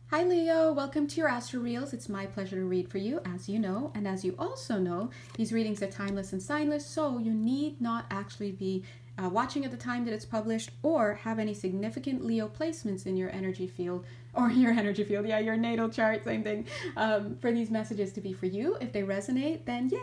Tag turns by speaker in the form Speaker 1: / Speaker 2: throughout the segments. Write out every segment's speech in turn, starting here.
Speaker 1: Hi Leo, welcome to your Astro Reels. It's my pleasure to read for you, as you know. And as you also know, these readings are timeless and signless, so you need not actually be watching at the time that it's published or have any significant Leo placements in your energy field, or your energy field, yeah, your natal chart, same thing, for these messages to be for you. If they resonate, then yay!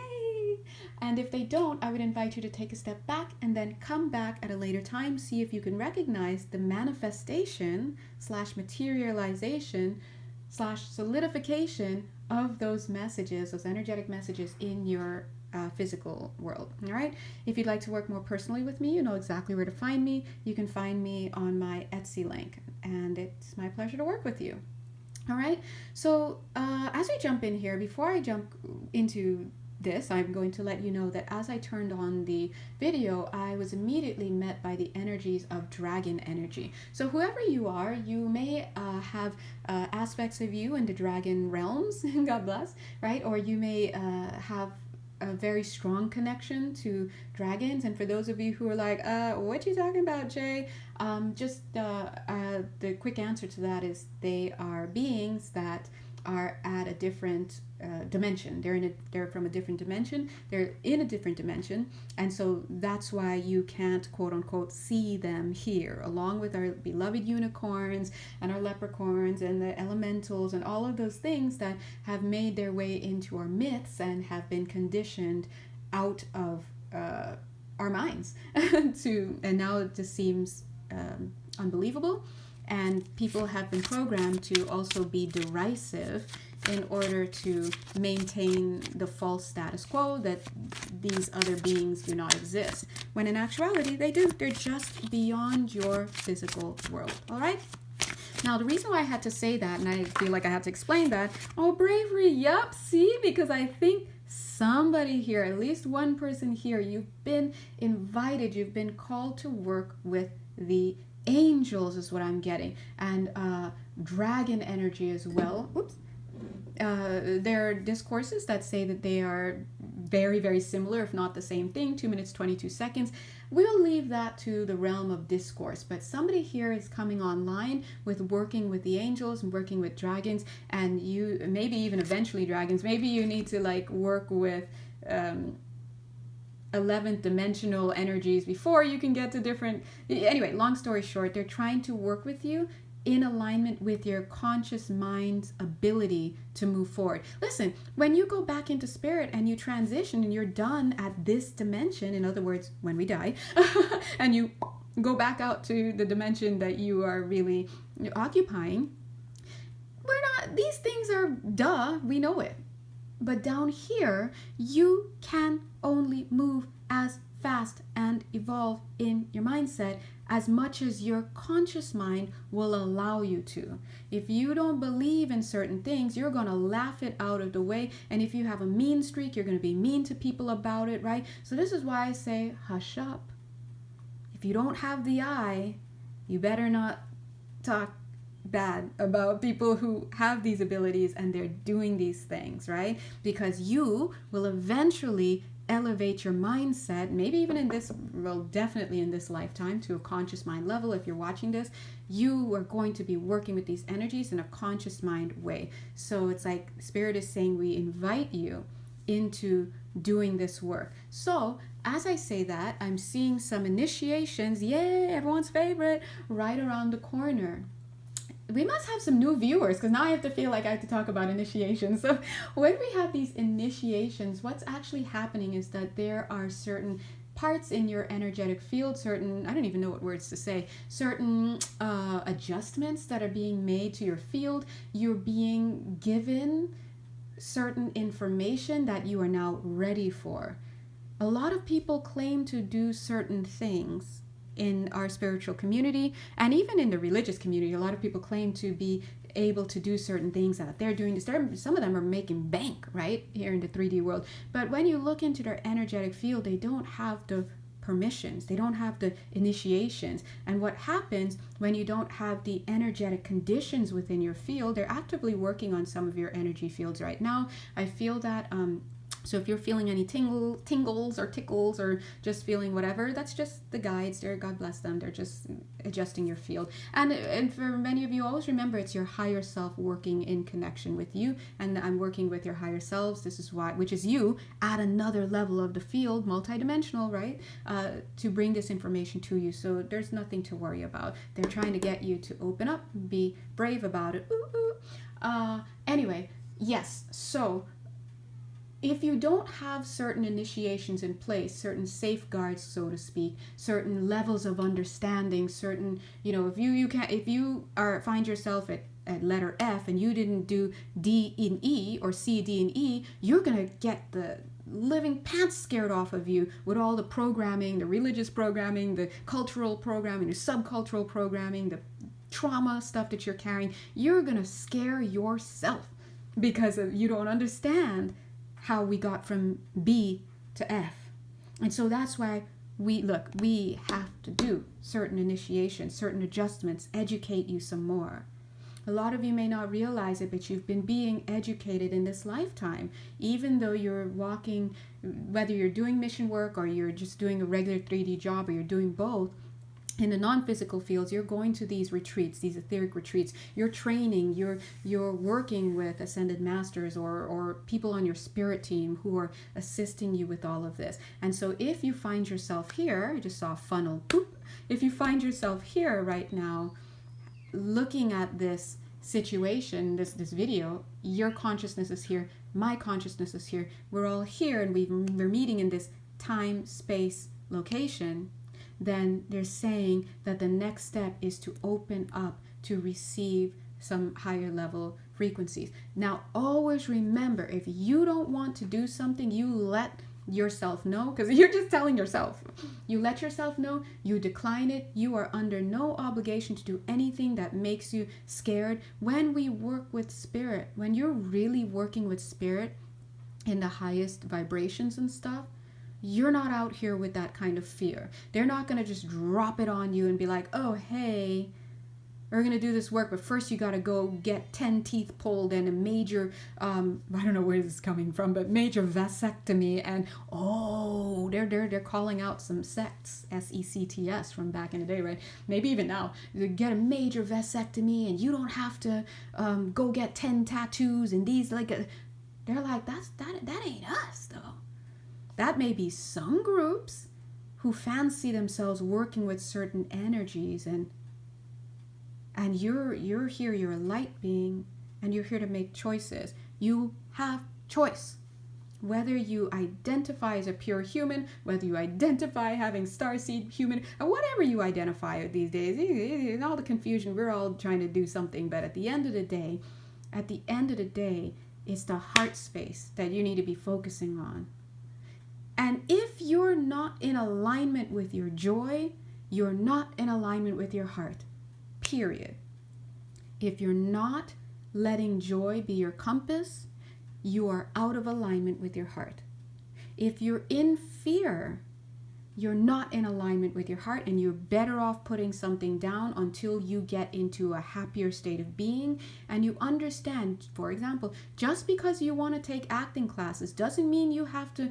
Speaker 1: And if they don't, I would invite you to take a step back and then come back at a later time, see if you can recognize the manifestation slash materialization slash solidification of those messages, those energetic messages in your physical world. All right. If you'd like to work more personally with me, you know exactly where to find me. You can find me on my Etsy link, and it's my pleasure to work with you. All right. So as we jump in here, before I jump into this, I'm going to let you know that as I turned on the video, I was immediately met by the energies of dragon energy. So whoever you are, you may have aspects of you in the dragon realms, God bless, right? Or you may have a very strong connection to dragons. And for those of you who are like, what you talking about, Jay? The quick answer to that is they are beings that are at a different dimension. They're from a different dimension. They're in a different dimension, and so that's why you can't quote unquote see them here. Along with our beloved unicorns and our leprechauns and the elementals and all of those things that have made their way into our myths and have been conditioned out of our minds and now it just seems unbelievable. And people have been programmed to also be derisive in order to maintain the false status quo that these other beings do not exist. When in actuality, they do. They're just beyond your physical world. All right? Now, the reason why I had to say that, and I feel like I had to explain that, bravery, yup, see, because I think somebody here, at least one person here, you've been invited, you've been called to work with the angels is what I'm getting, and dragon energy as well. Oops. There are discourses that say that they are very, very similar, if not the same thing. 2 minutes, 22 seconds. We'll leave that to the realm of discourse, but somebody here is coming online with working with the angels and working with dragons, and you maybe even eventually dragons. Maybe you need to like work with 11th dimensional energies before you can get to different. Anyway, long story short, they're trying to work with you in alignment with your conscious mind's ability to move forward. Listen, when you go back into spirit and you transition and you're done at this dimension, in other words, when we die, and you go back out to the dimension that you are really occupying, these things are duh, we know it. But down here, you can only move as fast and evolve in your mindset as much as your conscious mind will allow you to. If you don't believe in certain things, you're going to laugh it out of the way. And if you have a mean streak, you're going to be mean to people about it, right? So this is why I say, hush up. If you don't have the eye, you better not talk bad about people who have these abilities and they're doing these things, right? Because you will eventually elevate your mindset, maybe even in this, well, definitely in this lifetime, to a conscious mind level. If you're watching this, you are going to be working with these energies in a conscious mind way. So it's like Spirit is saying we invite you into doing this work. So as I say that, I'm seeing some initiations, yay, everyone's favorite, right around the corner. We must have some new viewers, because now I have to feel like I have to talk about initiations. So when we have these initiations, what's actually happening is that there are certain parts in your energetic field, certain, I don't even know what words to say, certain adjustments that are being made to your field. You're being given certain information that you are now ready for. A lot of people claim to do certain things in our spiritual community, and even in the religious community. A lot of people claim to be able to do certain things that they're doing this. Some of them are making bank right here in the 3D world. But when you look into their energetic field, they don't have the permissions. They don't have the initiations. And what happens when you don't have the energetic conditions within your field, they're actively working on some of your energy fields right now. I feel that So if you're feeling any tingles or tickles or just feeling whatever, that's just the guides. They're, God bless them, they're just adjusting your field. And for many of you, always remember it's your higher self working in connection with you. And I'm working with your higher selves. This is why, which is you at another level of the field, multidimensional, right? To bring this information to you. So there's nothing to worry about. They're trying to get you to open up, be brave about it. Anyway, yes. So if you don't have certain initiations in place, certain safeguards, so to speak, certain levels of understanding, certain, if you find yourself at letter F and you didn't do D and E or C, D and E, you're gonna get the living pants scared off of you with all the programming, the religious programming, the cultural programming, the subcultural programming, the trauma stuff that you're carrying. You're gonna scare yourself because you don't understand how we got from B to F. And so that's why we have to do certain initiations, certain adjustments, educate you some more. A lot of you may not realize it, but you've been being educated in this lifetime. Even though you're walking, whether you're doing mission work or you're just doing a regular 3D job or you're doing both, in the non-physical fields, you're going to these retreats, these etheric retreats. You're training, you're working with ascended masters or people on your spirit team who are assisting you with all of this. And so if you find yourself here, I just saw a funnel, boop. If you find yourself here right now, looking at this situation, this video, your consciousness is here, my consciousness is here. We're all here and we're meeting in this time, space, location. Then they're saying that the next step is to open up to receive some higher level frequencies. Now, always remember, if you don't want to do something, you let yourself know, because you're just telling yourself. You let yourself know, you decline it. You are under no obligation to do anything that makes you scared. When we work with spirit, when you're really working with spirit in the highest vibrations and stuff, you're not out here with that kind of fear. They're not going to just drop it on you and be like, oh, hey, we're going to do this work, but first you got to go get 10 teeth pulled and a major, I don't know where this is coming from, but major vasectomy. And, they're calling out some sects, SECTS from back in the day, right? Maybe even now. You get a major vasectomy and you don't have to go get 10 tattoos and these, they're like, that ain't us, though. That may be some groups who fancy themselves working with certain energies, and you're here, you're a light being, and you're here to make choices. You have choice. Whether you identify as a pure human, whether you identify having starseed human, or whatever you identify these days, in all the confusion, we're all trying to do something, but at the end of the day, it's the heart space that you need to be focusing on. And if you're not in alignment with your joy, you're not in alignment with your heart. Period. If you're not letting joy be your compass, you are out of alignment with your heart. If you're in fear, you're not in alignment with your heart, and you're better off putting something down until you get into a happier state of being and you understand. For example, just because you want to take acting classes doesn't mean you have to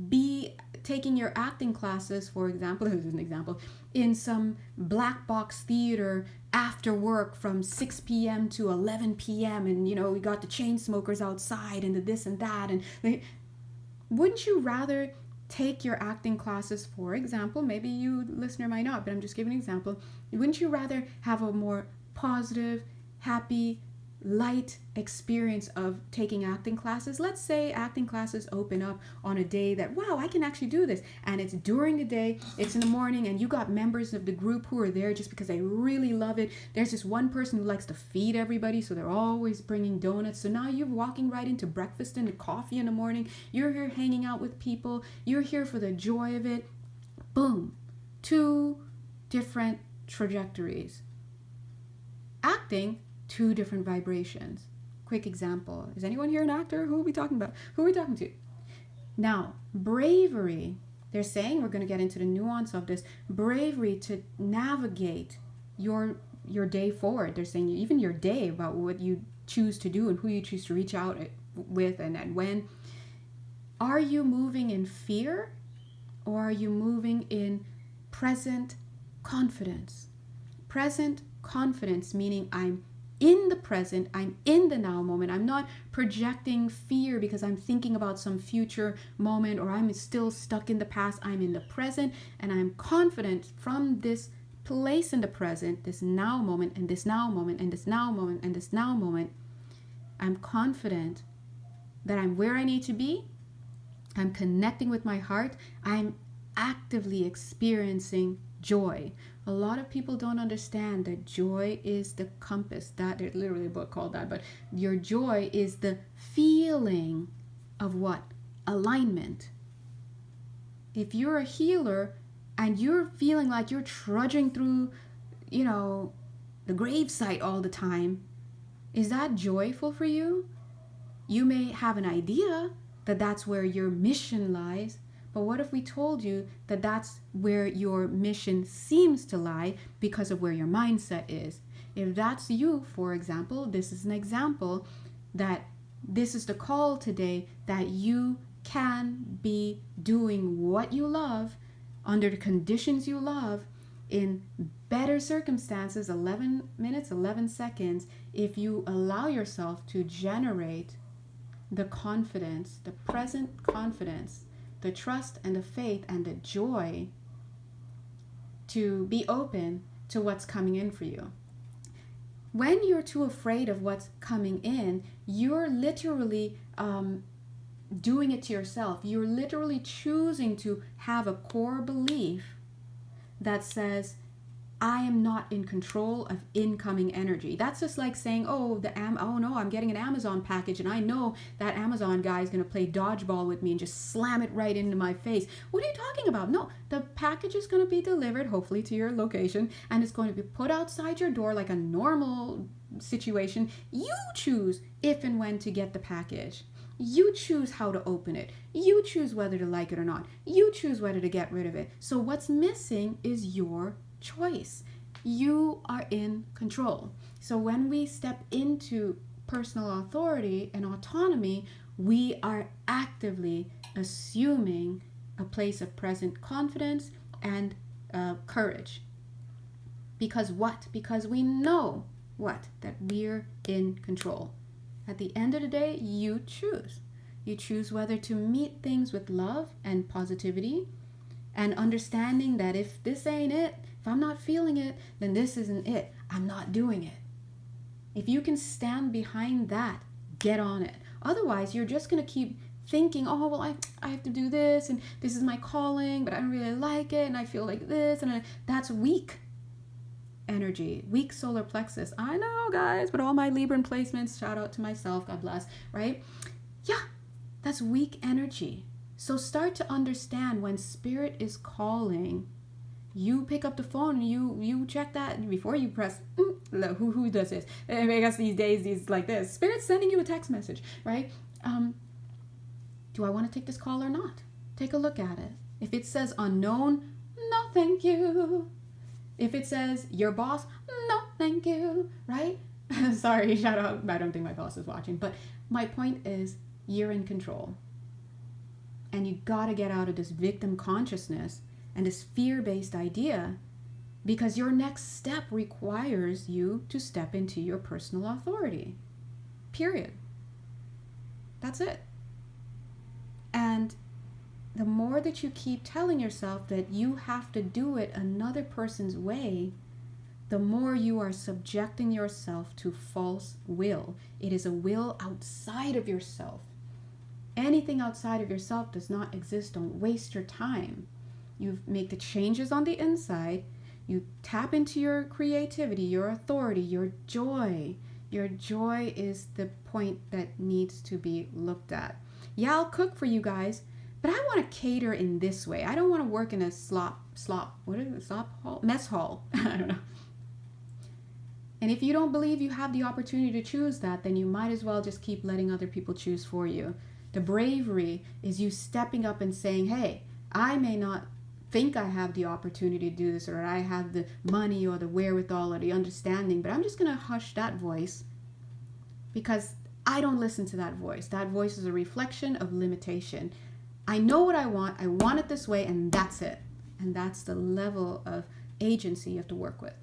Speaker 1: be taking your acting classes, for example, this is an example, in some black box theater after work from 6 p.m. to 11 p.m. and we got the chain smokers outside and the this and that. And wouldn't you rather take your acting classes, for example, maybe you listener might not, but I'm just giving an example. Wouldn't you rather have a more positive, happy, light experience of taking acting classes? Let's say acting classes open up on a day that, wow, I can actually do this. And it's during the day, it's in the morning, and you got members of the group who are there just because they really love it. There's this one person who likes to feed everybody, so they're always bringing donuts. So now you're walking right into breakfast and coffee in the morning. You're here hanging out with people. You're here for the joy of it. Boom. 2 different trajectories. Acting, 2 different vibrations. Quick example. Is anyone here an actor? Who are we talking about? Who are we talking to? Now, bravery. They're saying, we're going to get into the nuance of this. Bravery to navigate your day forward. They're saying even your day, about what you choose to do and who you choose to reach out with and when. Are you moving in fear, or are you moving in present confidence? Present confidence, meaning I'm in the present, I'm in the now moment. I'm not projecting fear because I'm thinking about some future moment, or I'm still stuck in the past. I'm in the present, and I'm confident from this place in the present, this now moment, and this now moment, and this now moment, and this now moment. I'm confident that I'm where I need to be. I'm connecting with my heart. I'm actively experiencing joy. A lot of people don't understand that joy is the compass. That there's literally a book called that, but your joy is the feeling of what? Alignment. If you're a healer and you're feeling like you're trudging through, the gravesite all the time, is that joyful for you? You may have an idea that that's where your mission lies, but what if we told you that that's where your mission seems to lie because of where your mindset is? If that's you, for example, this is an example that this is the call today, that you can be doing what you love under the conditions you love in better circumstances, 11 minutes, 11 seconds, if you allow yourself to generate the confidence, the present confidence, the trust and the faith and the joy to be open to what's coming in for you. When you're too afraid of what's coming in, you're literally doing it to yourself. You're literally choosing to have a core belief that says, I am not in control of incoming energy. That's just like saying, oh no, I'm getting an Amazon package and I know that Amazon guy is going to play dodgeball with me and just slam it right into my face. What are you talking about? No, the package is going to be delivered, hopefully to your location, and it's going to be put outside your door like a normal situation. You choose if and when to get the package. You choose how to open it. You choose whether to like it or not. You choose whether to get rid of it. So what's missing is your choice. You are in control. So when we step into personal authority and autonomy, we are actively assuming a place of present confidence and courage. Because what? Because we know what? That we're in control. At the end of the day, you choose. You choose whether to meet things with love and positivity and understanding that if this ain't it, if I'm not feeling it, then this isn't it. I'm not doing it. If you can stand behind that, get on it. Otherwise, you're just going to keep thinking, oh, well, I have to do this, and this is my calling, but I don't really like it, and I feel like this, and that's weak energy, weak solar plexus. I know, guys, but all my Libran placements, shout out to myself, God bless, right? Yeah, that's weak energy. So start to understand when spirit is calling, you pick up the phone and you check that before you press, who does this? I guess these days, these like this. Spirit's sending you a text message, right? Do I want to take this call or not? Take a look at it. If it says unknown, no thank you. If it says your boss, no thank you, right? Sorry, shout out. I don't think my boss is watching. But my point is, you're in control. And you got to get out of this victim consciousness and this fear-based idea, because your next step requires you to step into your personal authority. Period. That's it. And the more that you keep telling yourself that you have to do it another person's way, the more you are subjecting yourself to false will. It is a will outside of yourself. Anything outside of yourself does not exist. Don't waste your time. You make the changes on the inside. You tap into your creativity, your authority, your joy. Your joy is the point that needs to be looked at. Yeah, I'll cook for you guys, but I want to cater in this way. I don't want to work in a mess hall. I don't know. And if you don't believe you have the opportunity to choose that, then you might as well just keep letting other people choose for you. The bravery is you stepping up and saying, hey, I may not think I have the opportunity to do this, or I have the money or the wherewithal or the understanding, but I'm just going to hush that voice because I don't listen to that voice. That voice is a reflection of limitation. I know what I want it this way, and that's it. And that's the level of agency you have to work with.